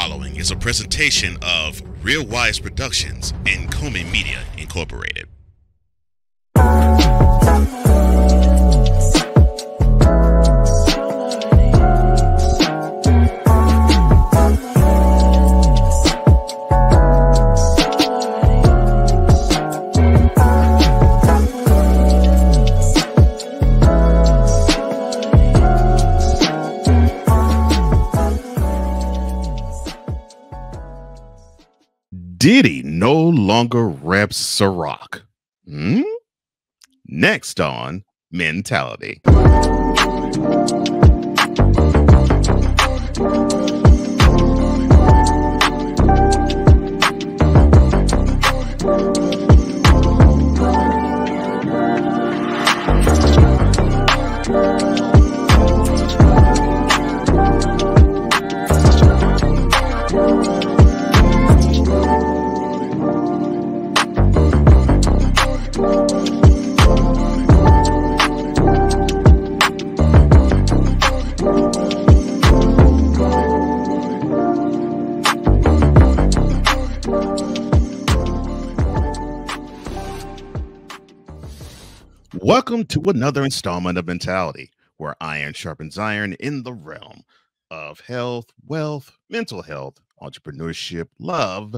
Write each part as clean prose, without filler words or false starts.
following is a presentation of Real Wise Productions and Komen Media Incorporated. Diddy no longer reps Ciroq. Next on Mentality. Welcome to another installment of Mentality, where iron sharpens iron in the realm of health, wealth, mental health, entrepreneurship, love,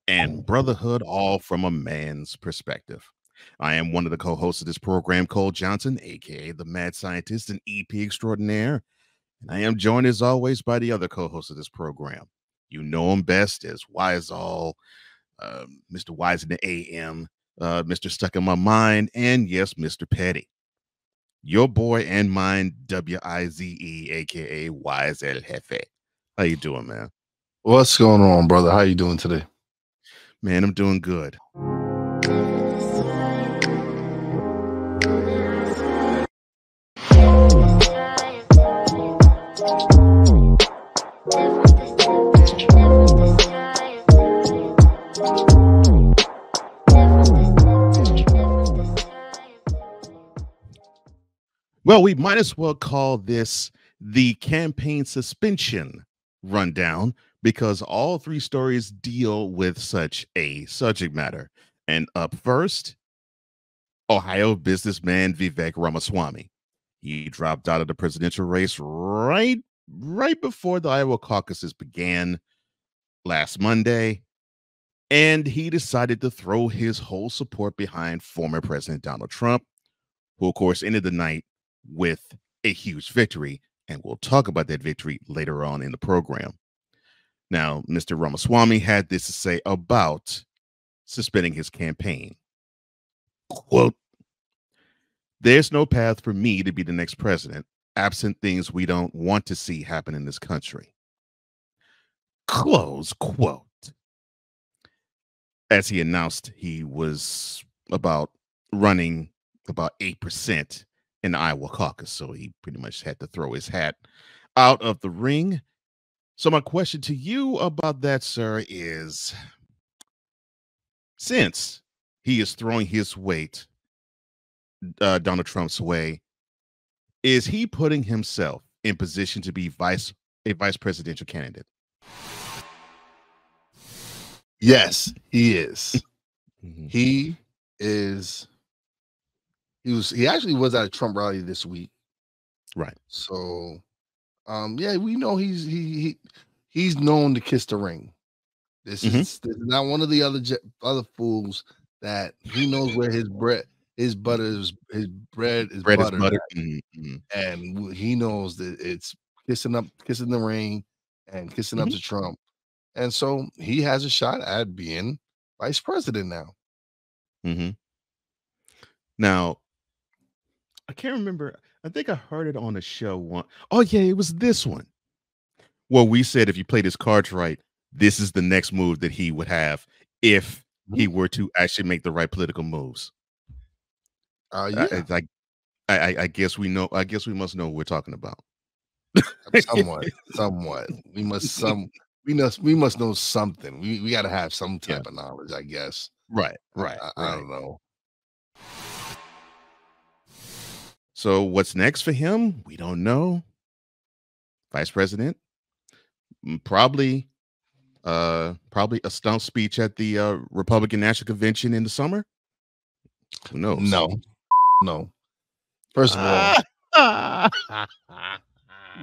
and brotherhood, all from a man's perspective. I am one of the co-hosts of this program, Cole Johnson, aka the Mad Scientist and EP Extraordinaire, and I am joined as always by the other co-host of this program. You know him best as Mr. Wize in the AM, Mr. Stuck in My Mind, and yes, Mr. Petty. Your boy and mine, Wize, aka Wize El Jefe. How you doing, man? What's going on, brother? How you doing today? Man, I'm doing good. Well, we might as well call this the campaign suspension rundown because all three stories deal with such a subject matter. And up first, Ohio businessman Vivek Ramaswamy. He dropped out of the presidential race right before the Iowa caucuses began last Monday, and he decided to throw his whole support behind former President Donald Trump, who, of course, ended the night with a huge victory, and we'll talk about that victory later on in the program. Now, Mr. Ramaswamy had this to say about suspending his campaign. Quote, "There's no path for me to be the next president, absent things we don't want to see happen in this country." Close quote. As he announced he was running about 8% in the Iowa Caucus, so he pretty much had to throw his hat out of the ring. So my question to you about that, sir, is since he is throwing his weight Donald Trump's way, is he putting himself in position to be a vice presidential candidate? Yes, he is. He is. He actually was at a Trump rally this week. Right. So, yeah, we know he's known to kiss the ring. This is not one of the other fools that he knows where his bread is buttered. And he knows that it's kissing the ring and kissing up to Trump. And so he has a shot at being vice president now. Now, I can't remember. I think I heard it on a show once. Oh, yeah, it was this one. Well, we said if you play his cards right, this is the next move that he would have if he were to actually make the right political moves. Yeah. I guess we know. I guess we must know what we're talking about. Somewhat. We must know something. We got to have some type of knowledge, I guess. Right. I don't know. So what's next for him? We don't know. Vice president? Probably Probably a stump speech at the Republican National Convention in the summer. Who knows? No. First of all,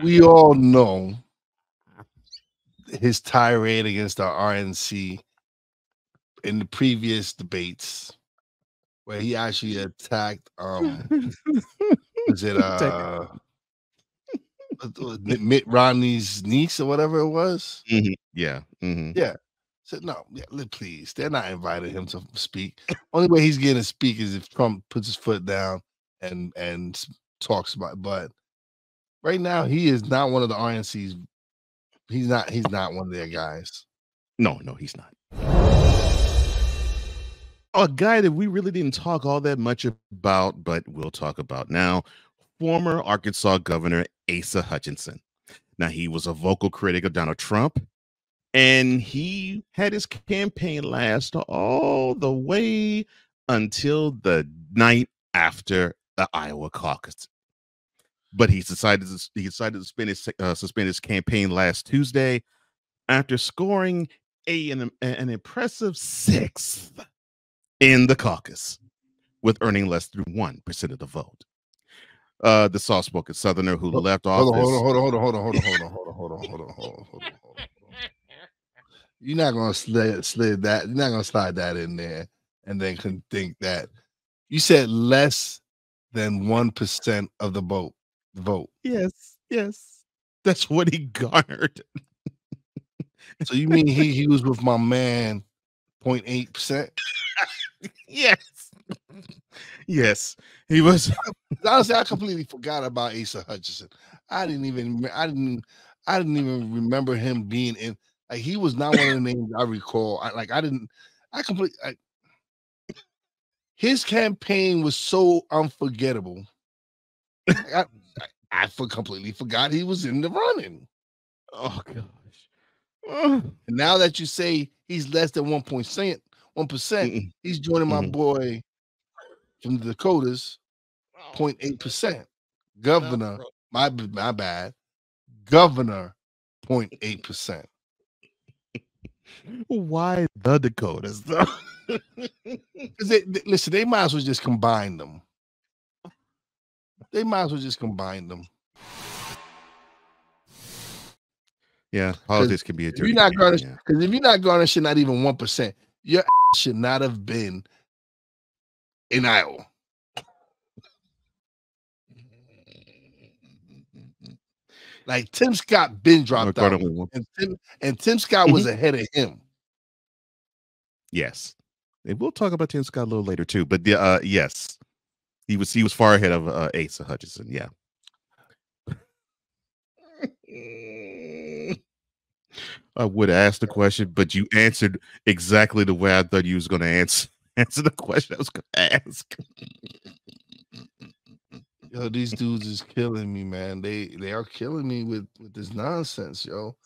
we all know his tirade against the RNC in the previous debates, where he actually attacked is it Mitt Romney's niece or whatever it was? Yeah. Yeah. Said no, please. They're not inviting him to speak. Only way he's getting to speak is if Trump puts his foot down and talks about it. But right now, he is not one of the RNC's. He's not one of their guys. No, he's not. A guy that we really didn't talk all that much about, but we'll talk about now. Former Arkansas Governor Asa Hutchinson. Now, he was a vocal critic of Donald Trump, and he had his campaign last all the way until the night after the Iowa Caucus. But he decided to suspend his campaign last Tuesday after scoring an impressive 6th in the caucus, with earning less than 1% of the vote. The soft-spoken Southerner who left office. Hold on. You're not gonna slide that. You're not gonna slide that in there, and then can think that you said less than 1% of the vote. Yes, that's what he garnered. So you mean he was with my man 0.8%? Yes, he was. Honestly, I completely forgot about Asa Hutchinson. I didn't even remember him being in. Like, he was not one of the names I recall. His campaign was so unforgettable. I completely forgot he was in the running. Oh gosh. And now that you say he's less than 1%, he's joining my boy from the Dakotas, 0.8%. Governor, my bad. Governor, 0.8%. Why the Dakotas, though? Listen, they might as well just combine them. Yeah, politics can be a dirty. Because if you're not garnishing not even 1%, your should not have been in Iowa. Like, Tim Scott been dropped out, and Tim Scott was ahead of him. Yes, and we'll talk about Tim Scott a little later too. But yes, he was far ahead of Asa Hutchinson. Yeah. I would ask the question, but you answered exactly the way I thought you was going to answer the question I was going to ask. Yo, these dudes is killing me, man. They are killing me with this nonsense, yo.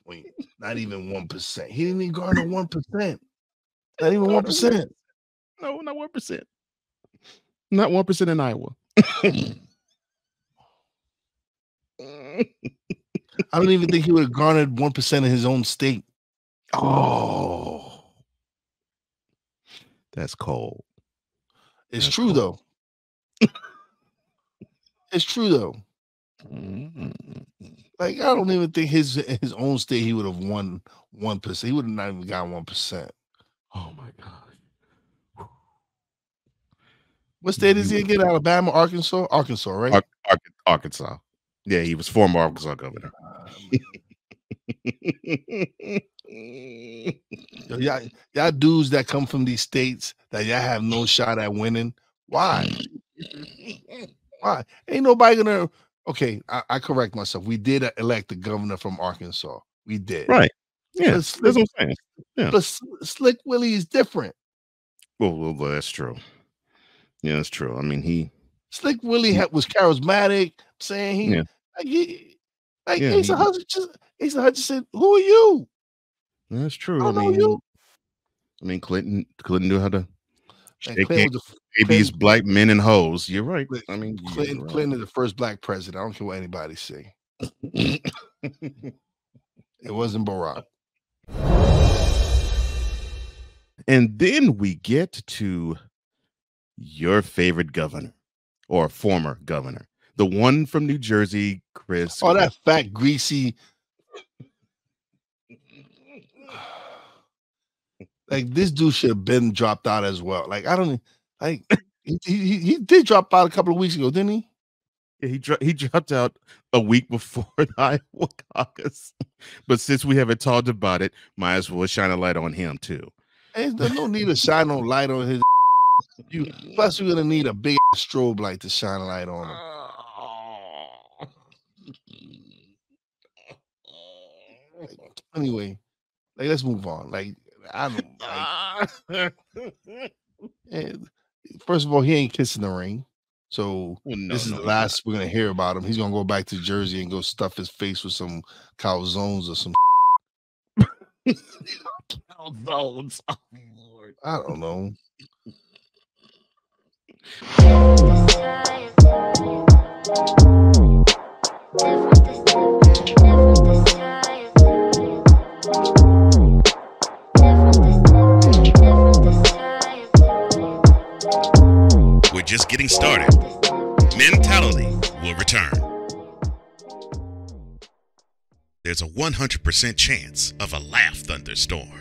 Wait, not even 1%. He didn't even garner 1%. Not even 1%. No, not 1%. Not 1% in Iowa. I don't even think he would have garnered 1% in his own state. Oh, that's cold. It's true, though. It's true, though. Like, I don't even think his own state he would have won 1%. He would have not even gotten 1%. Oh my gosh. What state is he again? Alabama, Arkansas? Arkansas, right? Arkansas. Yeah, he was former Arkansas governor. Y'all dudes that come from these states that y'all have no shot at winning. Why? Why? Ain't nobody gonna. Okay, I correct myself. We did elect the governor from Arkansas. We did. Right. Yeah, that's what I'm saying. Yeah. But Slick Willie is different. Well, that's true. Yeah, that's true. I mean, Slick Willie was charismatic, saying Asa Hutchinson. Who are you? That's true. I mean, Clinton knew how to shake these black men and hoes. You're right. I mean, Clinton is the first black president. I don't care what anybody say. It wasn't Barack. And then we get to your favorite governor or former governor, the one from New Jersey, Chris. Oh, that fat, greasy. Like, this dude should have been dropped out as well. Like, I don't like he did drop out a couple of weeks ago, didn't he? Yeah, he dropped out a week before the Iowa Caucus. But since we haven't talked about it, might as well shine a light on him too. And there's no need to shine no light on his. Plus, you're gonna need a big strobe light to shine a light on him. Anyway, like, let's move on. Like, I don't like. First of all, he ain't kissing the ring. So this is the last we're gonna hear about him. He's gonna go back to Jersey and go stuff his face with some calzones or some calzones. Oh, Lord. I don't know. We're just getting started. Mentality will return. There's a 100% chance of a laugh thunderstorm.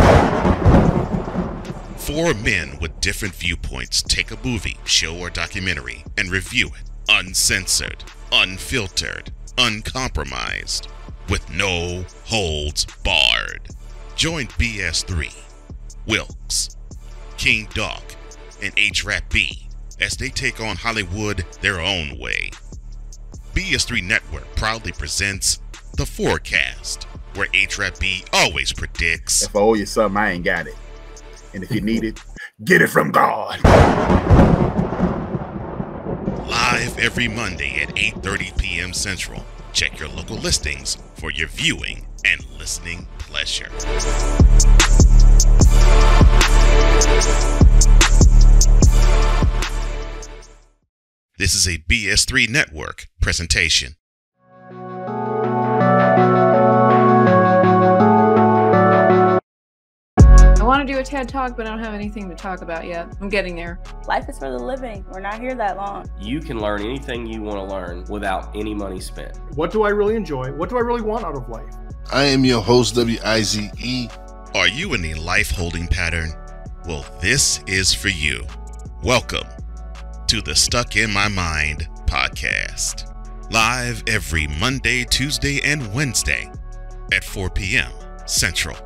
Four men with different viewpoints take a movie, show, or documentary and review it uncensored, unfiltered, uncompromised, with no holds barred. Join BS3, Wilkes, King Dog, and H-Rap B as they take on Hollywood their own way. BS3 Network proudly presents The Forecast, where H-Rap B always predicts, if I owe you something, I ain't got it. And if you need it, get it from God. Live every Monday at 8:30 p.m. Central. Check your local listings for your viewing and listening pleasure. This is a BS3 Network presentation. I want to do a TED Talk, but I don't have anything to talk about yet. I'm getting there. Life is for the living. We're not here that long. You can learn anything you want to learn without any money spent. What do I really enjoy? What do I really want out of life? I am your host, Wize. Are you in a life holding pattern? Well, this is for you. Welcome to the Stuck in My Mind podcast. Live every Monday, Tuesday, and Wednesday at 4 p.m. Central.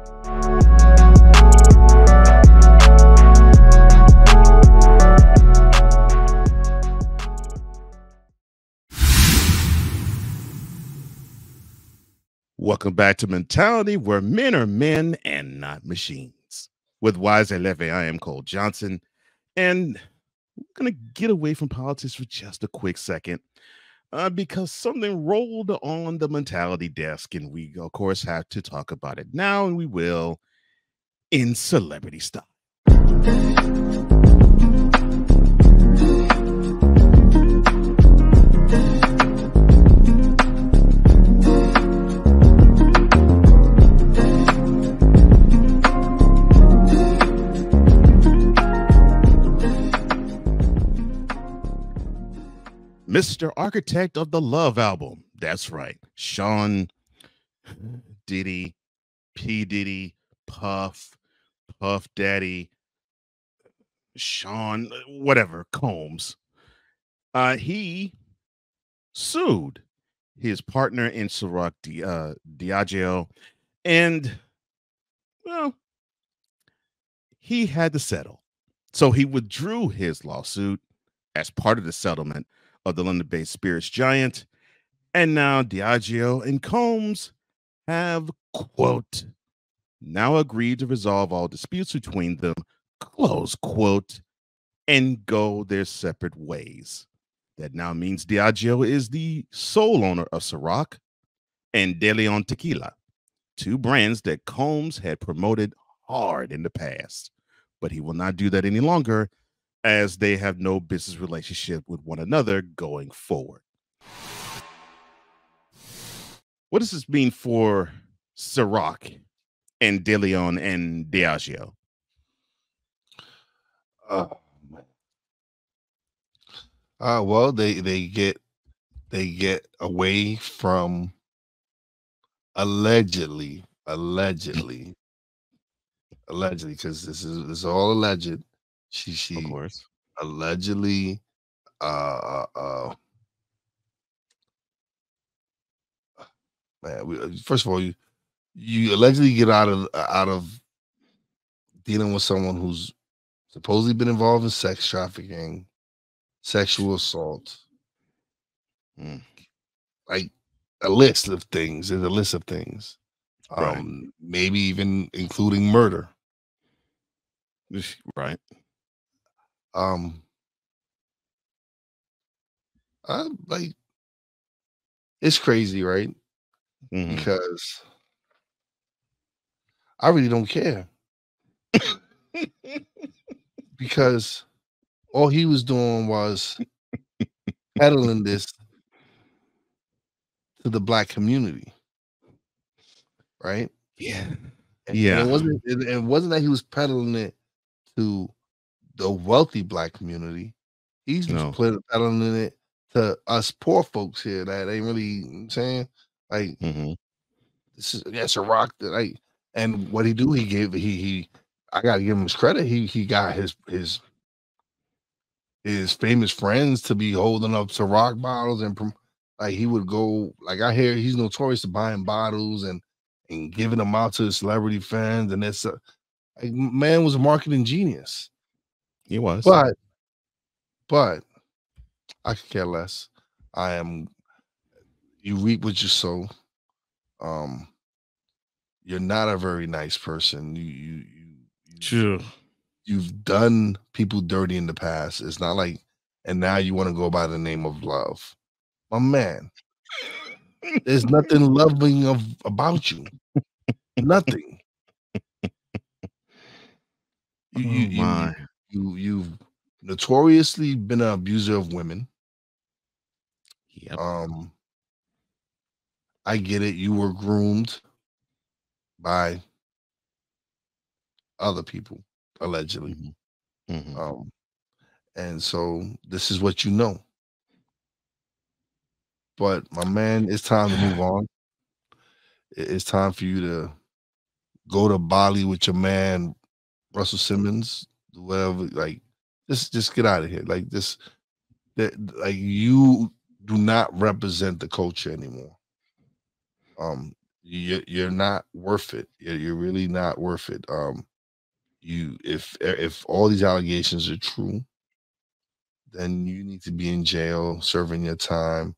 Welcome back to Mentality, where men are men and not machines. With Wize and Leve, I am Cole Johnson, and we're going to get away from politics for just a quick second because something rolled on the Mentality desk, and we, of course, have to talk about it now, and we will in celebrity style. Mr. Architect of the Love album. That's right. Sean, Diddy, P. Diddy, Puff Daddy, Sean, whatever, Combs. He sued his partner in Ciroq, Diageo, and, well, he had to settle. So he withdrew his lawsuit as part of the settlement of the London-based spirits giant, and now Diageo and Combs have, quote, now agreed to resolve all disputes between them, close quote, and go their separate ways. That now means Diageo is the sole owner of Ciroq and DeLeon Tequila, two brands that Combs had promoted hard in the past, but he will not do that any longer, as they have no business relationship with one another going forward. What does this mean for Ciroq and DeLeon and Diageo? Oh man. Well, they get away from allegedly, because this is all alleged. Of She course. allegedly man, first of all, you allegedly get out of dealing with someone who's supposedly been involved in sex trafficking, sexual assault, Mm, like a list of things. There's a list of things. right. Maybe even including murder. Right. Um, like it's crazy, right? Mhm. Because I really don't care because all he was doing was peddling this to the black community, right? Yeah. And Yeah. it wasn't that he was peddling it to the wealthy black community. He's No. peddling it to us poor folks here that ain't really, you know what I'm saying, like Mhm. this is Ciroq that like, and what he do, he I gotta give him his credit. He got his famous friends to be holding up Ciroq bottles and like he would go, like I hear he's notorious to buying bottles and giving them out to his celebrity fans, and that's like, man was a marketing genius. He was. But I could care less. You reap what you sow. Um, you're not a very nice person. Sure. You've done people dirty in the past. It's not like, and now you want to go by the name of love, my man. There's nothing loving about you. Nothing. Oh my. You've notoriously been an abuser of women. Yep. I get it. You were groomed by other people, allegedly. Mhm. Mhm. And so this is what you know. But my man, it's time to move on. It's time for you to go to Bali with your man, Russell Simmons, whatever. Like, just get out of here. Like this, like you do not represent the culture anymore. You're not worth it. You're really not worth it. If all these allegations are true, then you need to be in jail serving your time,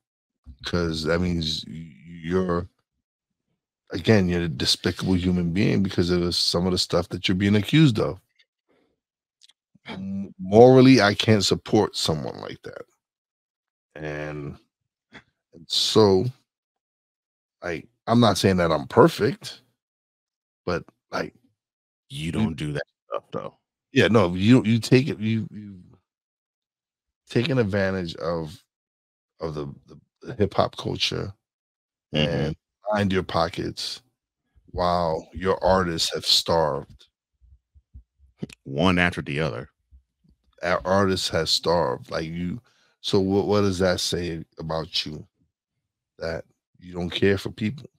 because that means you're a despicable human being because of some of the stuff that you're being accused of. Morally, I can't support someone like that. And so, like, I'm not saying that I'm perfect, but like, You don't do that stuff though. yeah, no, you take it, you taking advantage of the hip hop culture Mhm. and lined your pockets while your artists have starved. One after the other. Our artist has starved. Like you, so what does that say about you? That you don't care for people.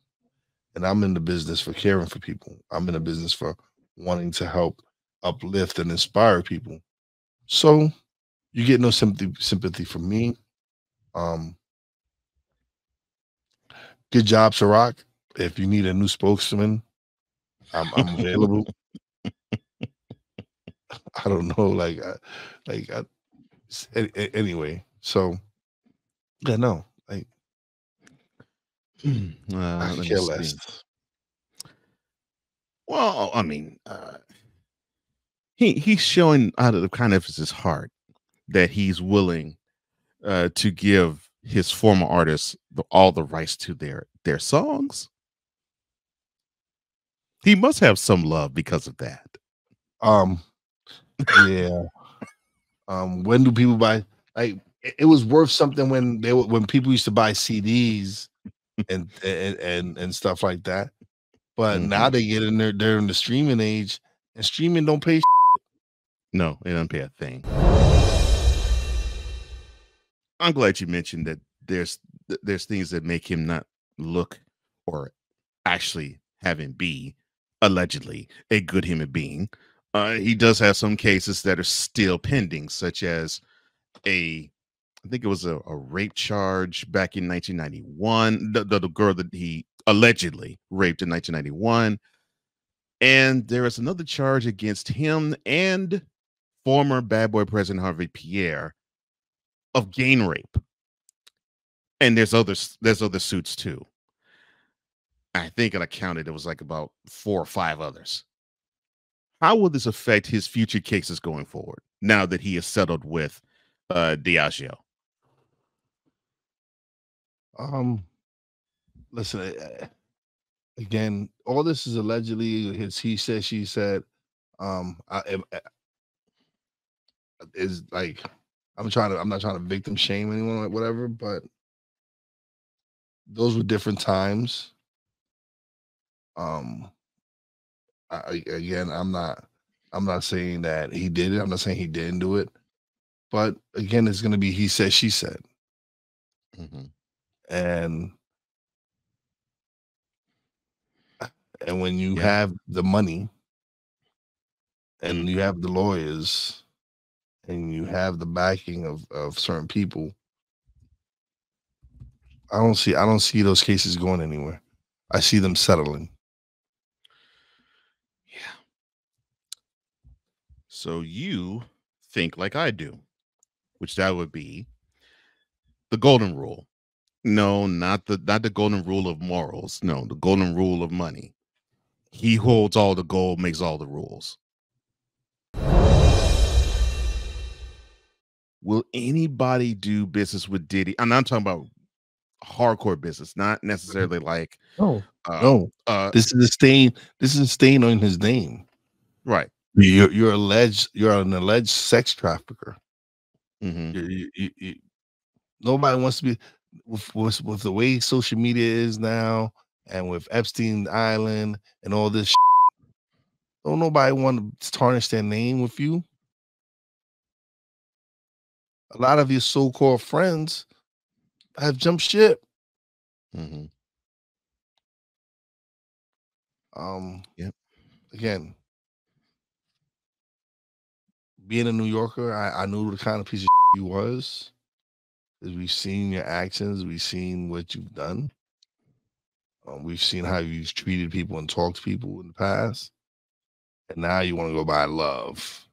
And I'm in the business for caring for people. I'm in the business for wanting to help uplift and inspire people. So you get no sympathy from me. Um, good job, Ciroq. If you need a new spokesman, I'm available. I don't know, anyway. So yeah, no, like I could Let me care see. less. Well, I mean, he's showing out of the kind of his heart that he's willing to give his former artists all the rights to their songs. He must have some love because of that. Um, yeah. When do people buy? Like, it was worth something when people used to buy CDs and stuff like that. But now Mhm. they get in there, they're in the streaming age, and streaming don't pay. No, it doesn't pay a thing. I'm glad you mentioned that there's things that make him not look or actually have him be allegedly a good human being. He does have some cases that are still pending, such as I think it was a rape charge back in 1991. The girl that he allegedly raped in 1991. And there is another charge against him and former bad boy president Harvey Pierre of gang rape. And there's other suits too. I think I counted, it was like about 4 or 5 others. How will this affect his future cases going forward now that he is settled with Diageo? Listen, again, all this is allegedly his he said, she said. Is like I'm not trying to victim shame anyone or whatever, but those were different times. Again, I'm not saying that he did it. I'm not saying he didn't do it, but again, it's gonna be he said, she said, and when you have the money, and you have the lawyers, and you have the backing of certain people, I don't see those cases going anywhere. I see them settling. Yeah. So you think like I do, which that would be the golden rule. No, not the golden rule of morals. No, the golden rule of money. He who holds all the gold makes all the rules. Will anybody do business with Diddy? I'm not talking about hardcore business, not necessarily like no. This is a stain. This is a stain on his name. Right. You're an alleged sex trafficker. Nobody wants to be with the way social media is now, and with Epstein Island and all this. Don't nobody want to tarnish their name with you. A lot of your so-called friends have jumped ship. Again, being a New Yorker, I knew the kind of piece of you was. Because we've seen your actions, we've seen what you've done. We've seen how you've treated people and talked to people in the past. And now you want to go by love.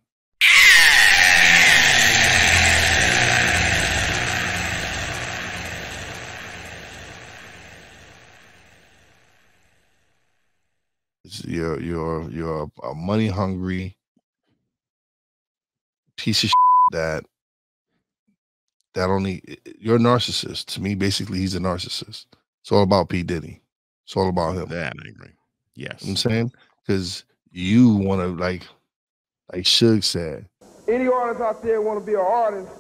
You're a money hungry piece of that only you're a narcissist. To me, basically, he's a narcissist. It's all about P. Diddy. It's all about him. That I agree. Yes. You know what I'm saying? Because you want to, like Suge said. Any artist out there want to be an artist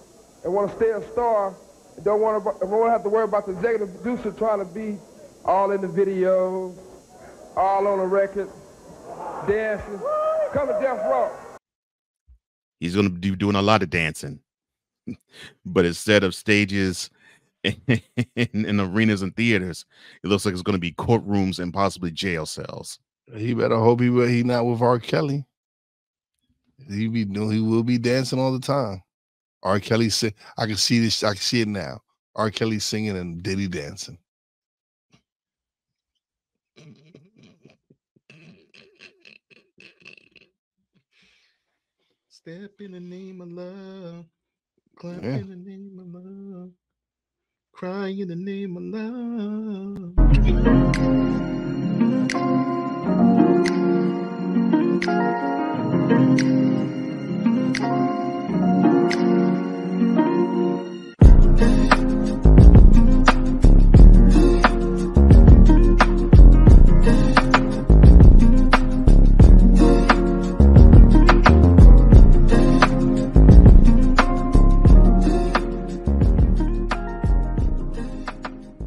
and want to stay a star, and don't want to have to worry about the executive producer trying to be all in the video, all on the record, dancing. Come to Death Row. He's going to be doing a lot of dancing. But instead of stages in arenas and theaters, it looks like it's going to be courtrooms and possibly jail cells. He better hope he not with R. Kelly. He will be dancing all the time. R. Kelly sing. I can see this. I can see it now. R. Kelly singing and Diddy dancing. Step in the name of love. Clap in the name of love. Cry in the name of love.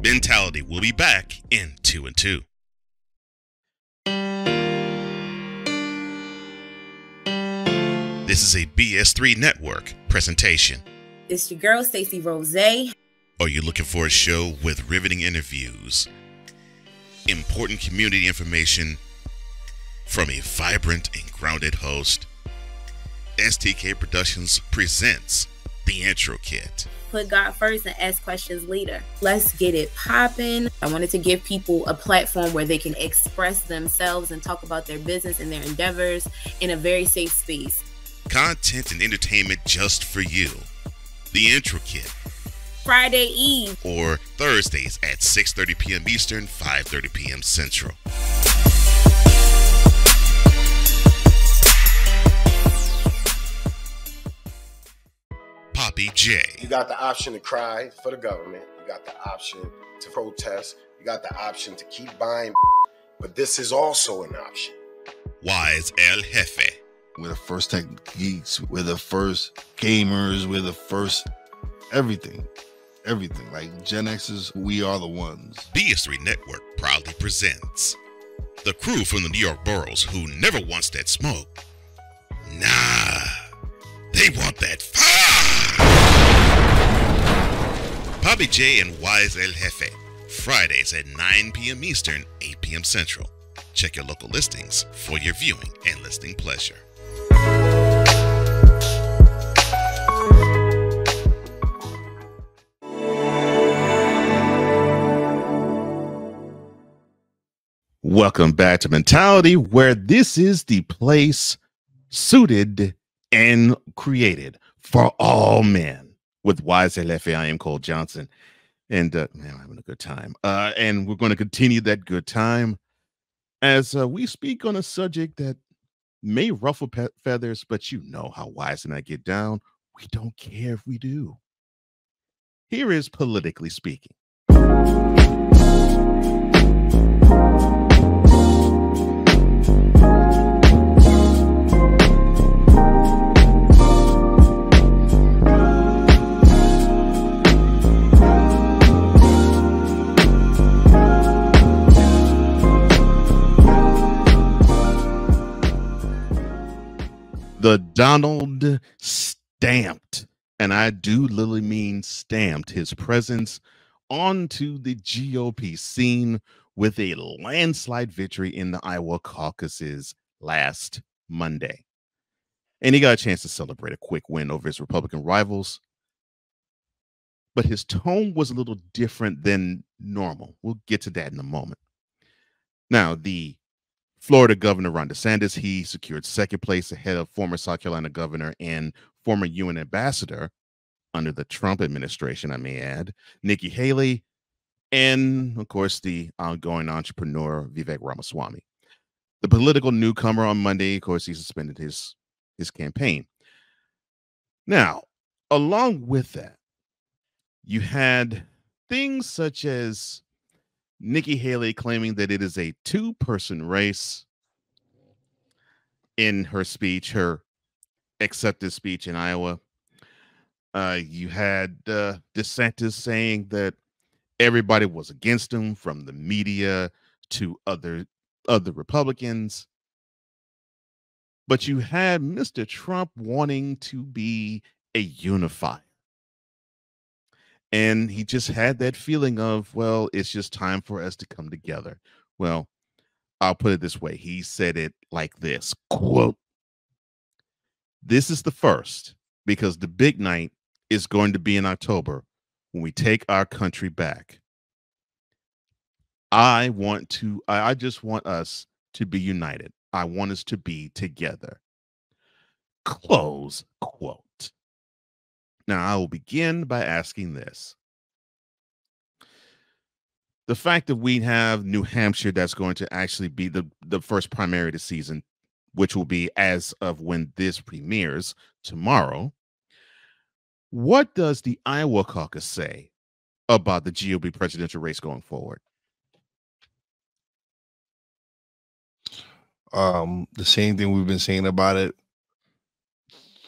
Mentality will be back in 2 and 2. This is a BS3 Network presentation. It's your girl, Stacey Rose. Are you looking for a show with riveting interviews, important community information from a vibrant and grounded host? STK Productions presents The Intro Kit. Put God first and ask questions later. Let's get it popping. I wanted to give people a platform where they can express themselves and talk about their business and their endeavors in a very safe space. Content and entertainment just for you. The Intro Kit. Friday Eve. Or Thursdays at 6:30 p.m. Eastern, 5:30 p.m. Central. Poppy J. You got the option to cry for the government. You got the option to protest. You got the option to keep buying. But this is also an option. Wize El Jefe. We're the first tech geeks. We're the first gamers. We're the first everything. Everything. Like Gen X's, we are the ones. BS3 Network proudly presents the crew from the New York boroughs who never wants that smoke. Nah, they want that fire. Poppy J and Wize El Jefe, Fridays at 9 p.m. Eastern, 8 p.m. Central. Check your local listings for your viewing and listening pleasure. Welcome back to Mentality, where this is the place suited and created for all men. With Wize El Jefe, I am Cole Johnson, and man, I'm having a good time. And we're going to continue that good time as we speak on a subject that may ruffle feathers, but you know how Wize and I get down. We don't care if we do. Here is Politically Speaking. The Donald stamped, and I do literally mean stamped, his presence onto the GOP scene with a landslide victory in the Iowa caucuses last Monday. And he got a chance to celebrate a quick win over his Republican rivals. But his tone was a little different than normal. We'll get to that in a moment. Now, the Florida Governor Ron DeSantis, he secured second place ahead of former South Carolina governor and former UN ambassador under the Trump administration, I may add, Nikki Haley, and, of course, the outgoing entrepreneur Vivek Ramaswamy. The political newcomer on Monday, of course, he suspended his campaign. Now, along with that, you had things such as Nikki Haley claiming that it is a two-person race in her speech, her acceptance speech in Iowa. You had DeSantis saying that everybody was against him, from the media to other Republicans. But you had Mr. Trump wanting to be a unifier. And he just had that feeling of, well, it's just time for us to come together. Well, I'll put it this way. He said it like this, quote, "This is the first, because the big night is going to be in October when we take our country back. I just want us to be united. I want us to be together." Close quote. Now, I will begin by asking this. The fact that we have New Hampshire that's going to actually be the first primary of the season, which will be as of when this premieres tomorrow, what does the Iowa Caucus say about the GOP presidential race going forward? The same thing we've been saying about it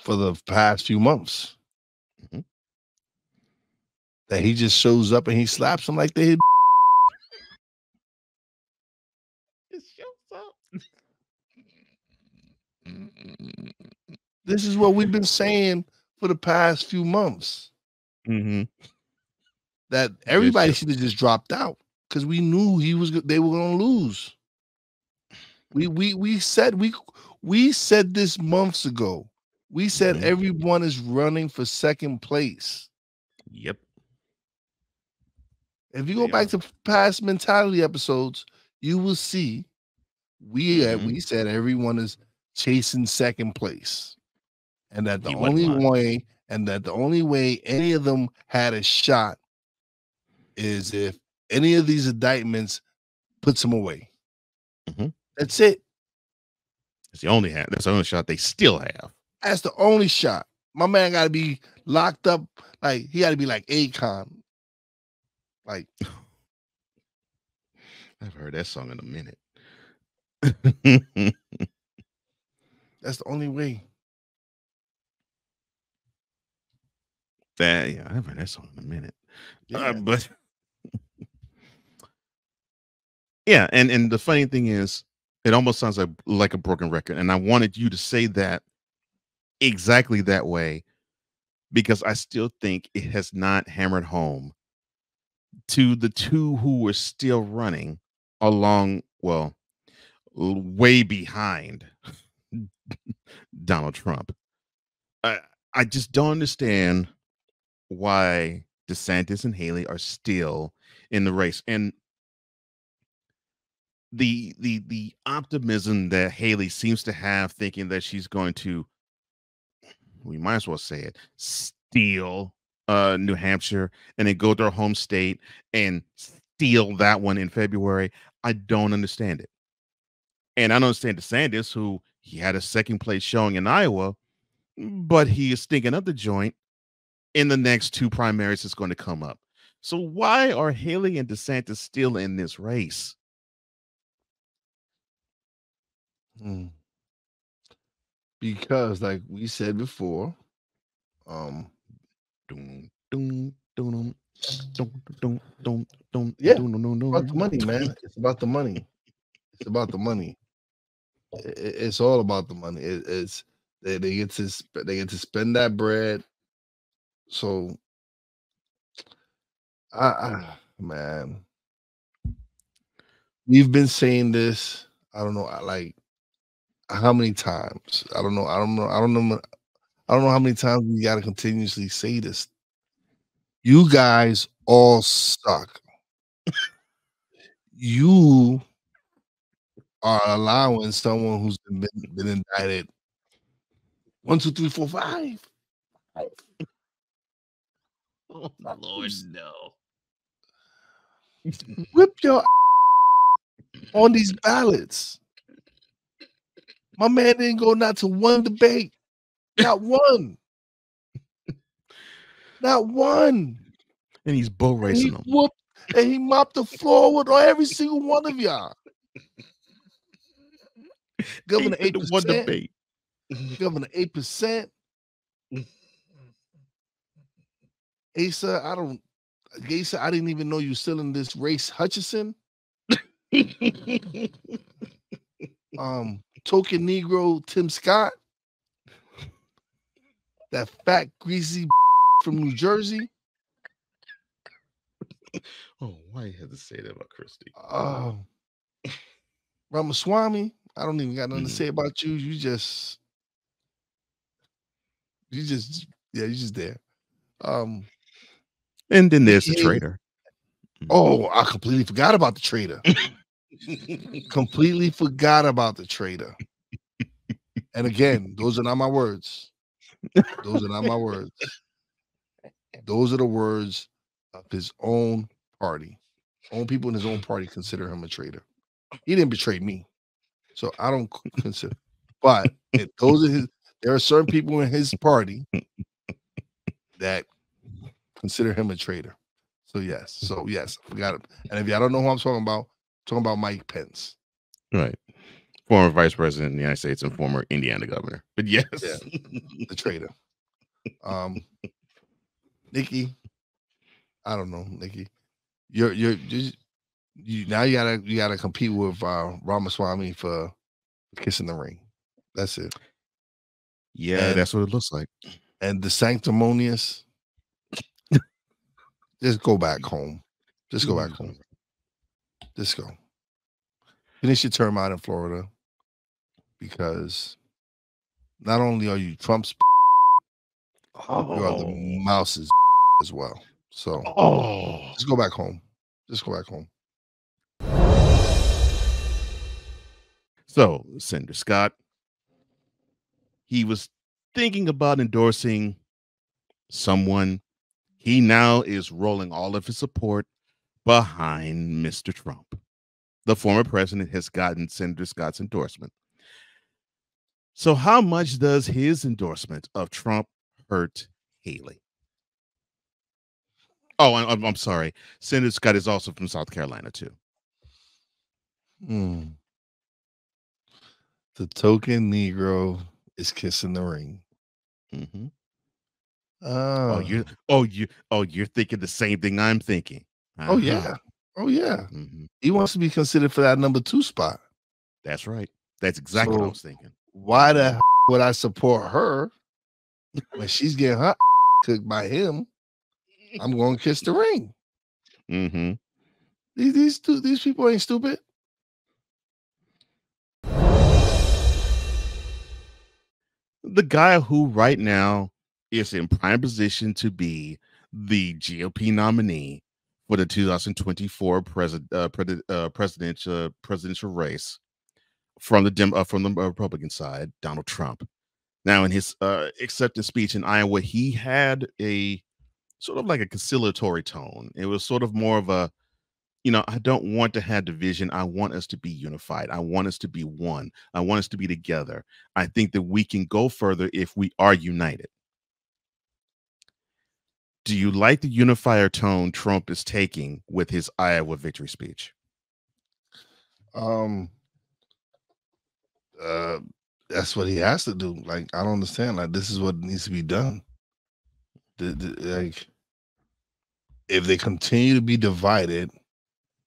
for the past few months. Mm-hmm. That he just shows up and he slaps them like they hit. This is what we've been saying for the past few months. Mm-hmm. That everybody should have just dropped out because we knew they were going to lose. We said this months ago. We said everyone is running for second place. Yep. If you go back to past mentality episodes, you will see we said everyone is chasing second place, and that the only way any of them had a shot is if any of these indictments puts them away. That's it. That's the only shot they still have. That's the only shot. My man got to be locked up. Like he got to be like Akon. Like I've heard that song in a minute. That's the only way. I've heard that song in a minute. But yeah, and the funny thing is, it almost sounds like a broken record. And I wanted you to say that exactly that way because I still think it has not hammered home to the two who were still running along, well, way behind Donald Trump. I just don't understand why DeSantis and Haley are still in the race. And the optimism that Haley seems to have, thinking that she's going to, we might as well say it, steal New Hampshire and then go to her home state and steal that one in February. I don't understand it. And I don't understand DeSantis, who he had a second place showing in Iowa, but he is stinking up the joint in the next two primaries that's going to come up. So why are Haley and DeSantis still in this race? Because, like we said before, About the money, man. It's about the money. It's about the money. It's all about the money. It's they get to spend that bread. So, man, we've been saying this. I don't know, like how many times. I don't know how many times we got to continuously say this. You guys all suck. You are allowing someone who's been indicted 1, 2, 3, 4, 5. Oh, Lord, no. Whip your on these ballots. My man didn't go not to one debate. Not one. Not one. And he's bull racing them. And he mopped the floor with every single one of y'all. Governor 8%. One debate. Governor 8%. Asa, I didn't even know you still in this race. Hutchinson. Token Negro Tim Scott. That fat, greasy from New Jersey. Oh, why you had to say that about Christie? Ramaswamy. I don't even got nothing to say about you. You just there. And then there's the traitor. Oh, I completely forgot about the traitor. Completely forgot about the traitor. And again, those are not my words. Those are not my words. Those are the words of his own party. Own people in his own party consider him a traitor. He didn't betray me, so I don't consider. But there are certain people in his party that consider him a traitor. So yes, I forgot it. And if y'all don't know who I'm talking about Mike Pence, right? Former vice president of the United States and former Indiana governor. But yes, the traitor. Nikki, I don't know, Nikki. You gotta compete with Ramaswamy for kissing the ring. That's it. Yeah, that's what it looks like. And the sanctimonious, just go back home. Just go back home. Just go. Finish your term out in Florida, because not only are you Trump's, you are the mouse's as well. So just go back home. Just go back home. So, Senator Scott, he was thinking about endorsing someone. He now is rolling all of his support behind Mr. Trump. The former president has gotten Senator Scott's endorsement. So how much does his endorsement of Trump hurt Haley? Oh, I'm sorry. Senator Scott is also from South Carolina, too. The token Negro is kissing the ring. Mm-hmm. You're thinking the same thing I'm thinking. Oh yeah. Mm-hmm. He wants to be considered for that number 2 spot. That's right. That's exactly what I was thinking. Why the would I support her when she's getting her cooked by him? I'm going to kiss the ring. Mm-hmm. These people ain't stupid. The guy who right now is in prime position to be the GOP nominee for the 2024 presidential race from the Republican side, Donald Trump. Now, in his acceptance speech in Iowa, he had a sort of like a conciliatory tone. It was sort of more of a, I don't want to have division. I want us to be unified. I want us to be one. I want us to be together. I think that we can go further if we are united. Do you like the unifier tone Trump is taking with his Iowa victory speech? That's what he has to do. Like, I don't understand. Like, this is what needs to be done. Like, if they continue to be divided,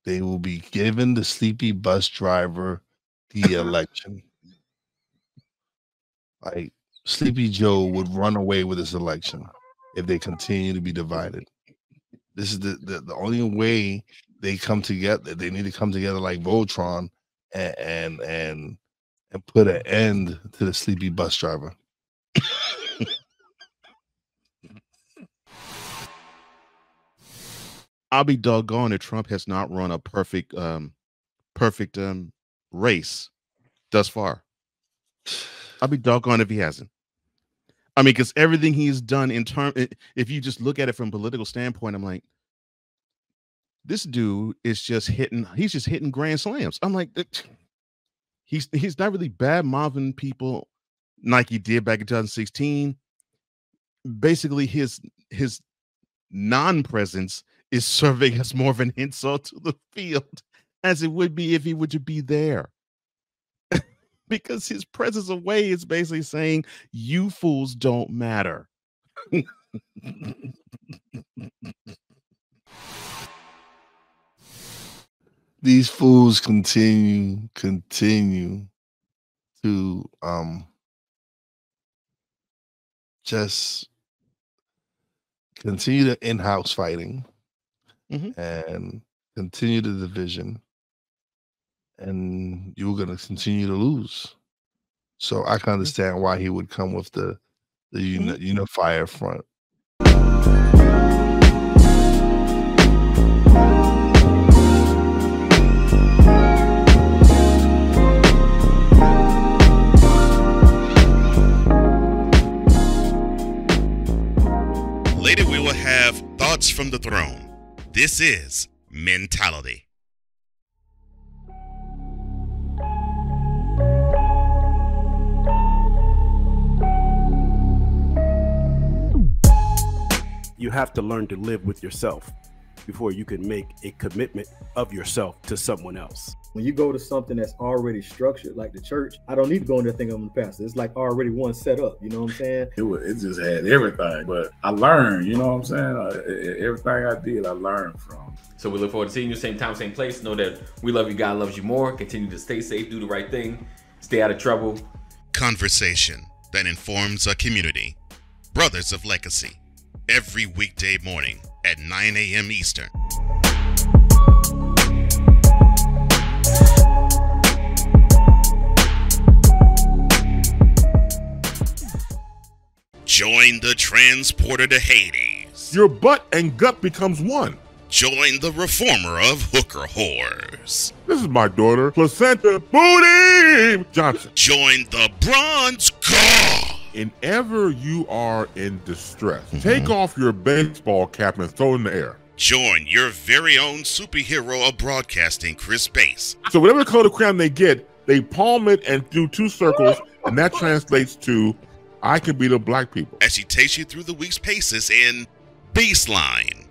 they will be giving the sleepy bus driver the election. Like, Sleepy Joe would run away with this election if they continue to be divided. This is the only way they come together. They need to come together like Voltron and put an end to the sleepy bus driver. I'll be doggone if Trump has not run a perfect race thus far. I'll be doggone if he hasn't. I mean, because everything he's done if you just look at it from a political standpoint, I'm like, this dude is just hitting grand slams. I'm like, he's not really bad mouthing people like he did back in 2016. Basically, his non-presence is serving as more of an insult to the field as it would be if he were to be there. Because his presence away is basically saying, you fools don't matter. These fools continue to just continue the in-house fighting and continue the division, and you're going to continue to lose. So I can understand why he would come with the unifier front. Later we will have Thoughts from the Throne. This is Mentality. You have to learn to live with yourself before you can make a commitment of yourself to someone else. When you go to something that's already structured, like the church, I don't need to go in there thinking I'm the pastor. It's like already one set up, you know what I'm saying? It just had everything, but I learned, you know what I'm saying? Everything I did, I learned from. So we look forward to seeing you same time, same place. Know that we love you, God loves you more. Continue to stay safe, do the right thing, stay out of trouble. Conversation, that informs a community. Brothers of Legacy, every weekday morning at 9 a.m. Eastern. Join the transporter to Hades. Your butt and gut becomes one. Join the reformer of hooker whores. This is my daughter, Placenta Booty Johnson. Join the bronze god. Whenever you are in distress, take off your baseball cap and throw it in the air. Join your very own superhero of broadcasting, Chris Bass. So whatever color crayon they get, they palm it and do 2 circles, and that translates to, I can beat up black people. As she takes you through the week's paces in Baseline.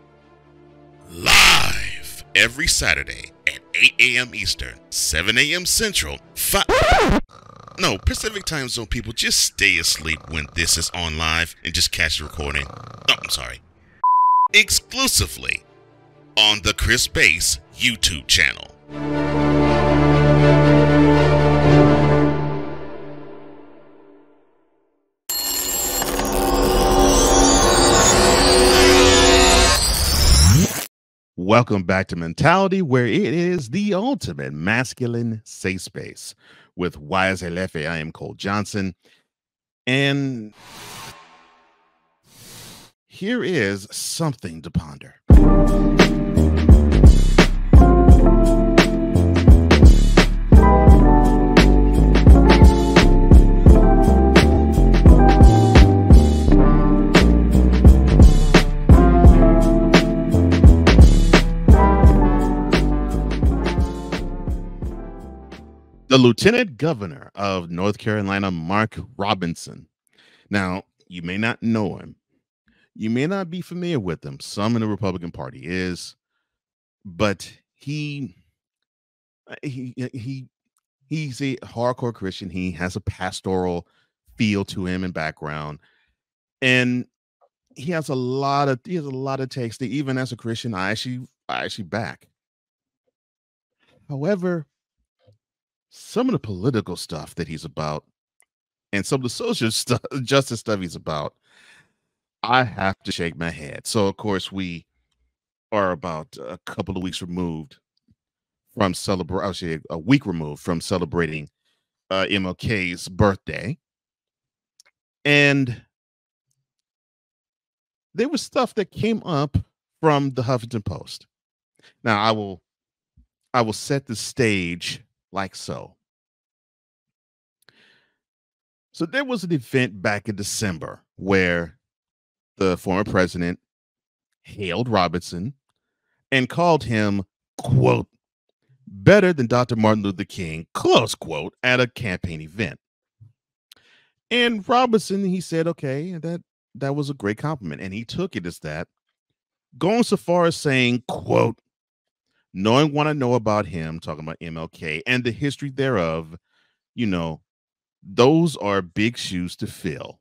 Live every Saturday at 8 a.m. Eastern, 7 a.m. Central, No, Pacific time zone people, just stay asleep when this is on live and just catch the recording. Oh, I'm sorry. Exclusively on the Chris Bass YouTube channel. Welcome back to Mentality, where it is the ultimate masculine safe space. With Wize and Cole, I am Cole Johnson. And here is something to ponder. The Lieutenant Governor of North Carolina, Mark Robinson. Now, you may not know him. You may not be familiar with him. Some in the Republican Party is, but he's a hardcore Christian. He has a pastoral feel to him and background, and he has a lot of takes that even as a Christian, I actually back. However, some of the political stuff that he's about and some of the social stuff, justice stuff he's about, I have to shake my head. So, of course, we are about a couple of weeks removed from a week removed from celebrating MLK's birthday. And there was stuff that came up from the Huffington Post. Now, I will set the stage like so. So there was an event back in December where the former president hailed Robinson and called him, quote, better than Dr. Martin Luther King, close quote, at a campaign event. And Robinson, he said, okay, that was a great compliment. And he took it as that, going so far as saying, quote, knowing what I know about him, talking about MLK, and the history thereof, you know, those are big shoes to fill.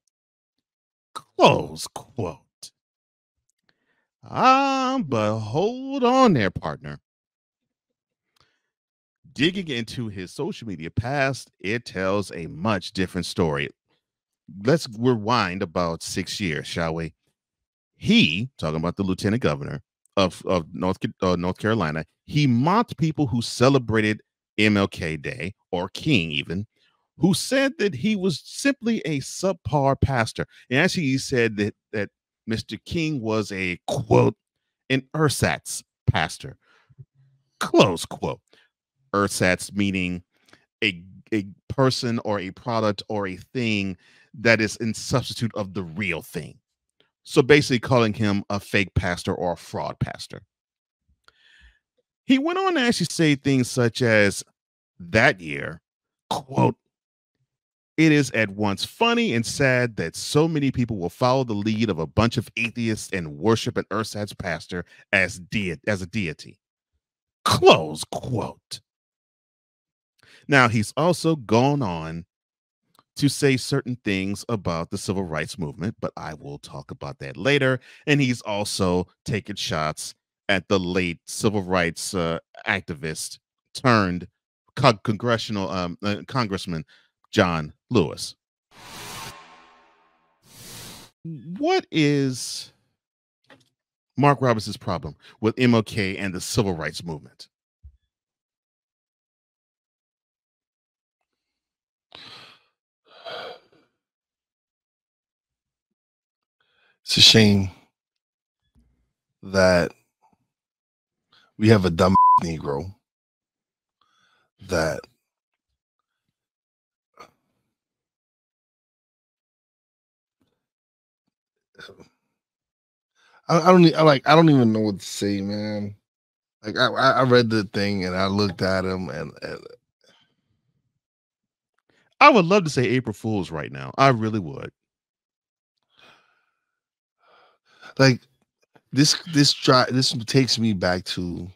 Close quote. But hold on there, partner. Digging into his social media past, it tells a much different story. Let's rewind about 6 years, shall we? He, talking about the lieutenant governor of North Carolina, he mocked people who celebrated MLK Day, or King even, who said that he was simply a subpar pastor. And actually, he said that Mr. King was a, quote, an ersatz pastor, close quote. Ersatz meaning a person or a product or a thing that is in substitute of the real thing. So basically calling him a fake pastor or a fraud pastor. He went on to actually say things such as that year, quote, it is at once funny and sad that so many people will follow the lead of a bunch of atheists and worship an ersatz pastor as a deity. Close quote. Now, he's also gone on to say certain things about the civil rights movement, but I will talk about that later. And he's also taken shots at the late civil rights activist turned congressional congressman John Lewis. What is Mark Robertson's problem with MLK and the civil rights movement? It's a shame that we have a dumb Negro that I don't even know what to say, man. Like I read the thing and I looked at him and I would love to say April Fool's right now. I really would. Like this takes me back to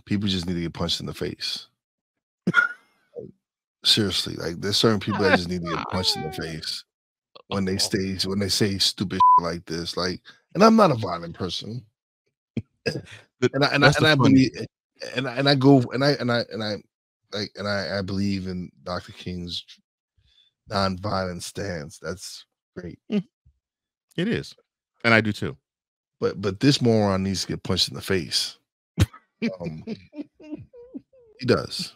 people just need to get punched in the face. Seriously, like there's certain people that just need to get punched in the face when they say stupid shit like this. Like, and I'm not a violent person. I believe I believe in Dr. King's nonviolent stance. That's great. It is. And I do too. But this moron needs to get punched in the face. He does.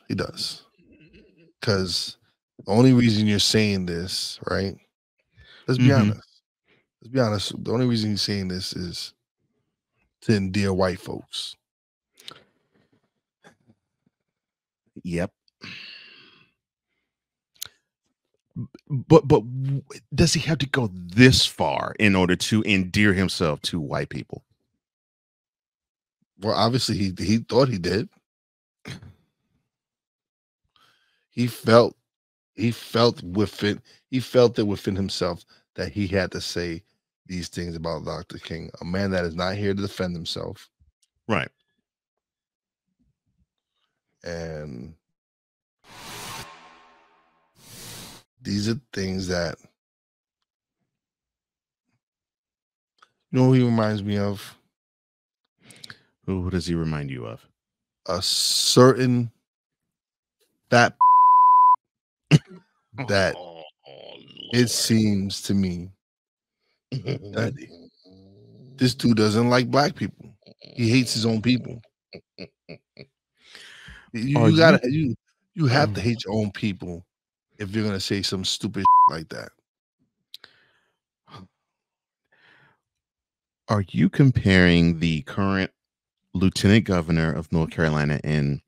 Because the only reason you're saying this, right? Let's be honest. The only reason he's saying this is to endear white folks. Yep. But does he have to go this far in order to endear himself to white people? Well, obviously he thought he did. He felt it within himself that he had to say these things about Dr. King, a man that is not here to defend himself. Right. And these are things that, you know who he reminds me of? Who does he remind you of? A certain fat that it seems to me that this dude doesn't like black people. He hates his own people. You have to hate your own people if you're gonna say some stupid like that. Are you comparing the current lieutenant governor of North Carolina and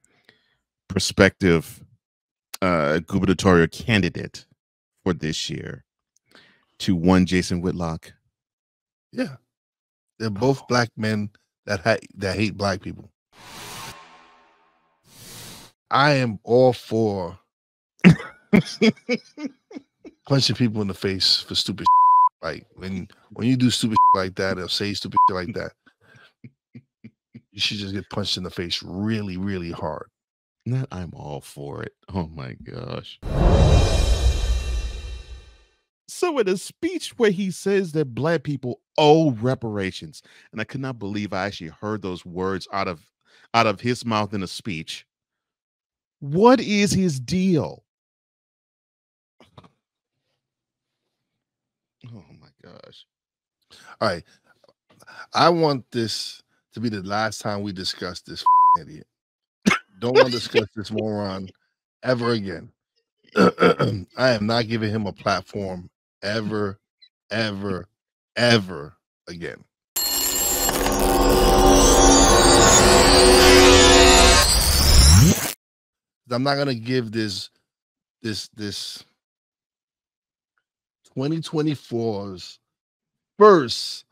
prospective gubernatorial candidate for this year to one Jason Whitlock? Yeah, they're both black men that hate black people. I am all for punching people in the face for stupid shit. Like when you do stupid shit like that or say stupid shit like that, you should just get punched in the face really, really hard. That I'm all for it. Oh my gosh. So in a speech where he says that black people owe reparations, and I could not believe I actually heard those words out of his mouth in a speech. What is his deal? Oh my gosh. All right. I want this to be the last time we discuss this idiot. Don't want to discuss this moron ever again. I am not giving him a platform ever again. I'm not gonna give this 2024's first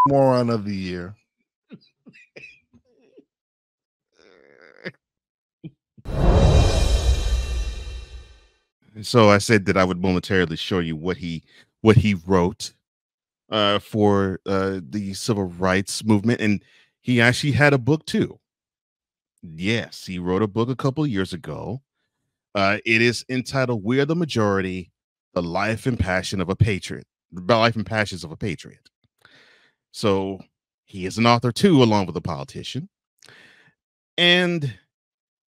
moron of the year. So I said that I would momentarily show you what he wrote for the civil rights movement, and he actually had a book too. Yes, he wrote a book a couple of years ago. It is entitled "We Are the Majority: The Life and Passion of a Patriot." The Life and Passions of a Patriot. So he is an author too, along with a politician. And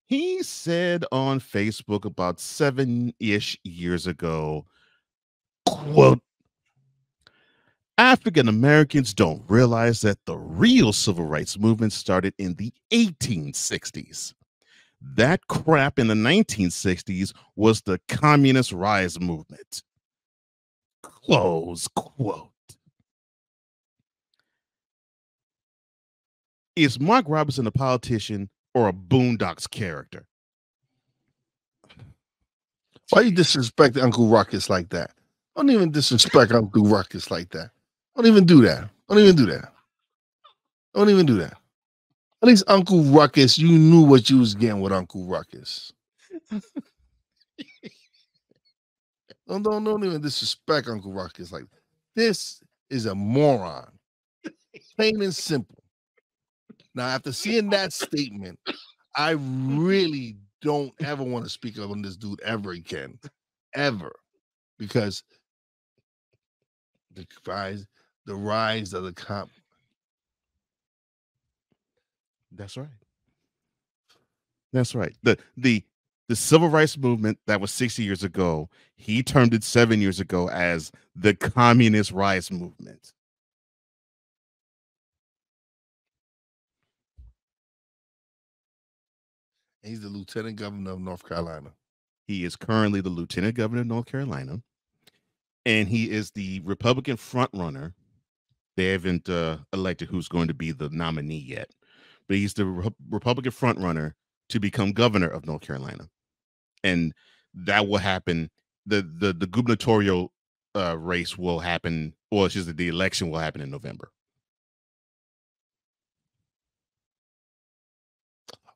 he said on Facebook about 7-ish years ago, quote, African Americans don't realize that the real civil rights movement started in the 1860s. That crap in the 1960s was the communist rise movement. Close quote. Is Mark Robinson a politician or a Boondocks character? Why you disrespect Uncle Ruckus like that? Don't even disrespect Uncle Ruckus like that. Don't even do that. Don't even do that. Don't even do that. At least Uncle Ruckus, you knew what you was getting with Uncle Ruckus. Don't even disrespect Uncle Ruckus like that. This is a moron. Plain and simple. Now, after seeing that statement, I really don't ever want to speak up on this dude ever again. Ever. Because the rise of the cop. That's right. That's right. The civil rights movement that was 60 years ago, he termed it 7 years ago as the communist rise movement. He's the lieutenant governor of North Carolina. He is currently the lieutenant governor of North Carolina, and he is the Republican frontrunner. They haven't elected who's going to be the nominee yet, but he's the Republican frontrunner to become governor of North Carolina, and that will happen. The gubernatorial race will happen, or it's just the election will happen in November.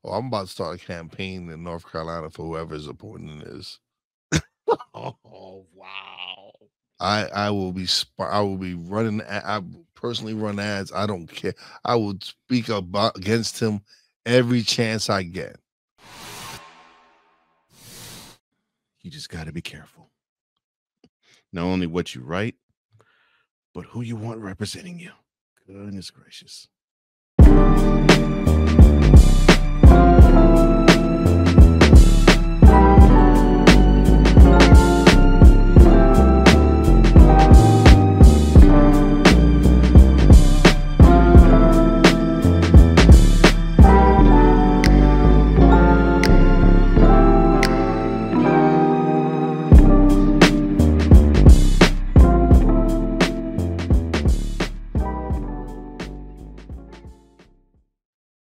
Oh, I'm about to start a campaign in North Carolina for whoever's opponent is. Oh wow! I will be running. I personally run ads. I don't care. I would speak against him every chance I get. You just got to be careful. Not only what you write, but who you want representing you. Goodness gracious.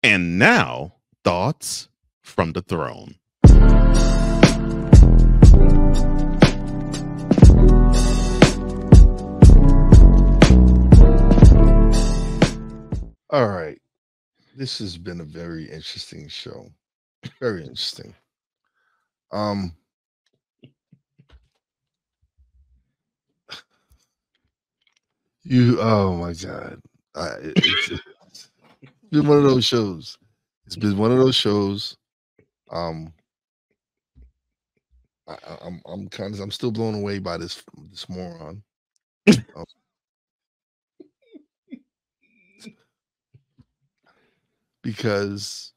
And now, thoughts from the throne. All right. This has been a very interesting show. Very interesting. Oh my God. It's been one of those shows. It's been one of those shows. I'm still blown away by this moron. Because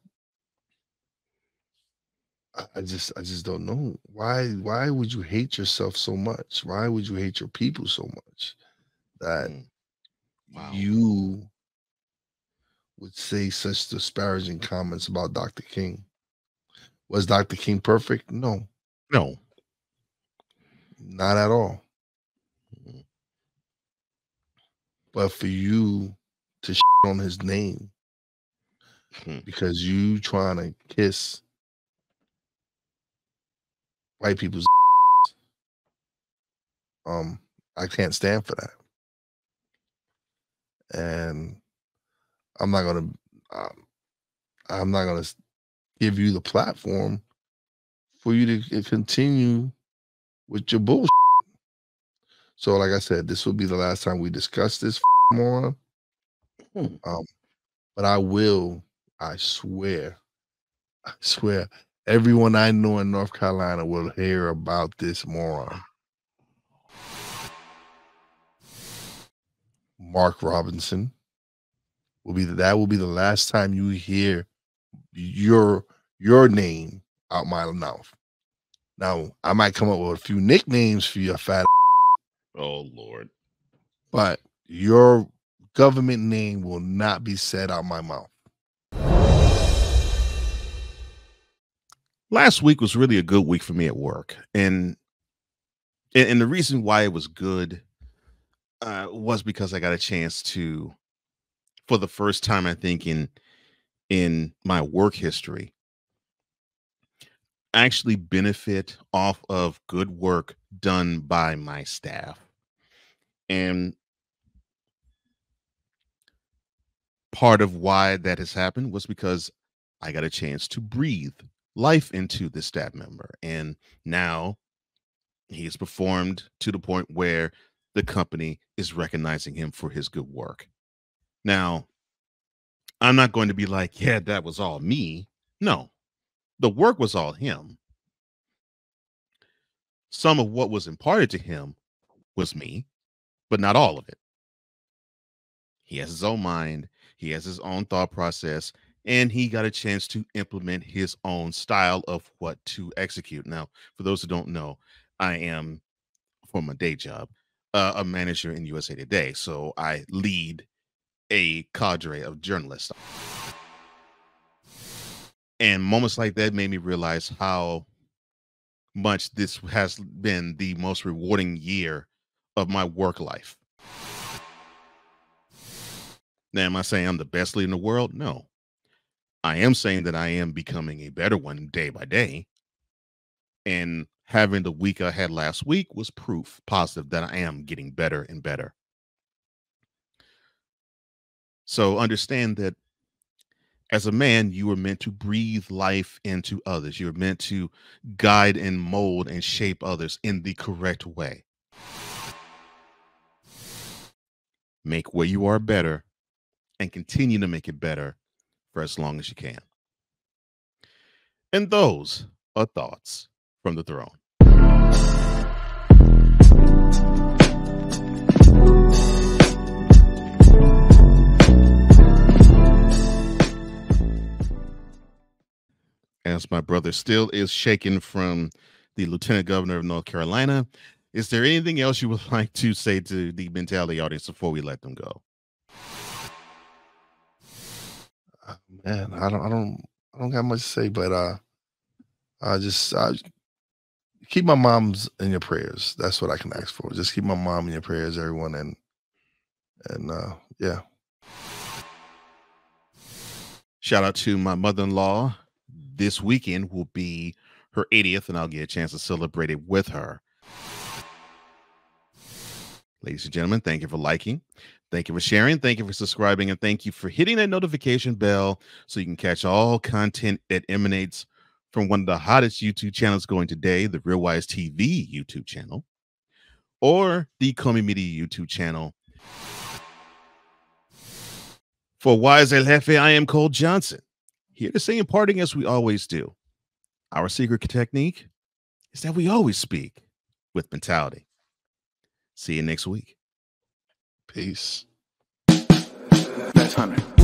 I just don't know why would you hate yourself so much? Why would you hate your people so much that you would say such disparaging comments about Dr. King? Was Dr. King perfect? No, not at all. But for you to shit on his name because you trying to kiss white people's I can't stand for that. And I'm not gonna give you the platform for you to continue with your bullshit. So like I said, this will be the last time we discuss this moron. But I swear, everyone I know in North Carolina will hear about this moron. Mark Robinson will be the last time you hear your name out my mouth. Now, I might come up with a few nicknames for you, fat. Oh Lord. But your government name will not be said out my mouth. Last week was really a good week for me at work, and the reason why it was good was because I got a chance to, for the first time, I think in my work history, actually benefit off of good work done by my staff. And part of why that has happened was because I got a chance to breathe life into this staff member. And now he's performed to the point where the company is recognizing him for his good work. Now, I'm not going to be like, yeah, that was all me. No, the work was all him. Some of what was imparted to him was me, but not all of it. He has his own mind. He has his own thought process, and he got a chance to implement his own style of what to execute. Now, for those who don't know, I am, for my day job, a manager in USA Today. So I lead a cadre of journalists. And moments like that made me realize how much this has been the most rewarding year of my work life. Now, am I saying I'm the best leader in the world? No. I am saying that I am becoming a better one day by day. And having the week I had last week was proof positive that I am getting better and better. So understand that as a man, you were meant to breathe life into others. You're meant to guide and mold and shape others in the correct way. Make where you are better and continue to make it better for as long as you can. And those are thoughts from the throne. As my brother still is shaken from the Lieutenant Governor of North Carolina, is there anything else you would like to say to the mentality audience before we let them go? Man, I don't got much to say, but I just keep my mom's in your prayers. That's what I can ask for. Just keep my mom in your prayers, everyone, and yeah. Shout out to my mother-in-law. This weekend will be her 80th, and I'll get a chance to celebrate it with her. Ladies and gentlemen, thank you for liking. Thank you for sharing. Thank you for subscribing. And thank you for hitting that notification bell so you can catch all content that emanates from one of the hottest YouTube channels going today, the Real Wize TV YouTube channel, or the Comey Media YouTube channel. For Wize El Jefe, I am Cole Johnson, here to say in parting as we always do. Our secret technique is that we always speak with mentality. See you next week. Peace. That's 100.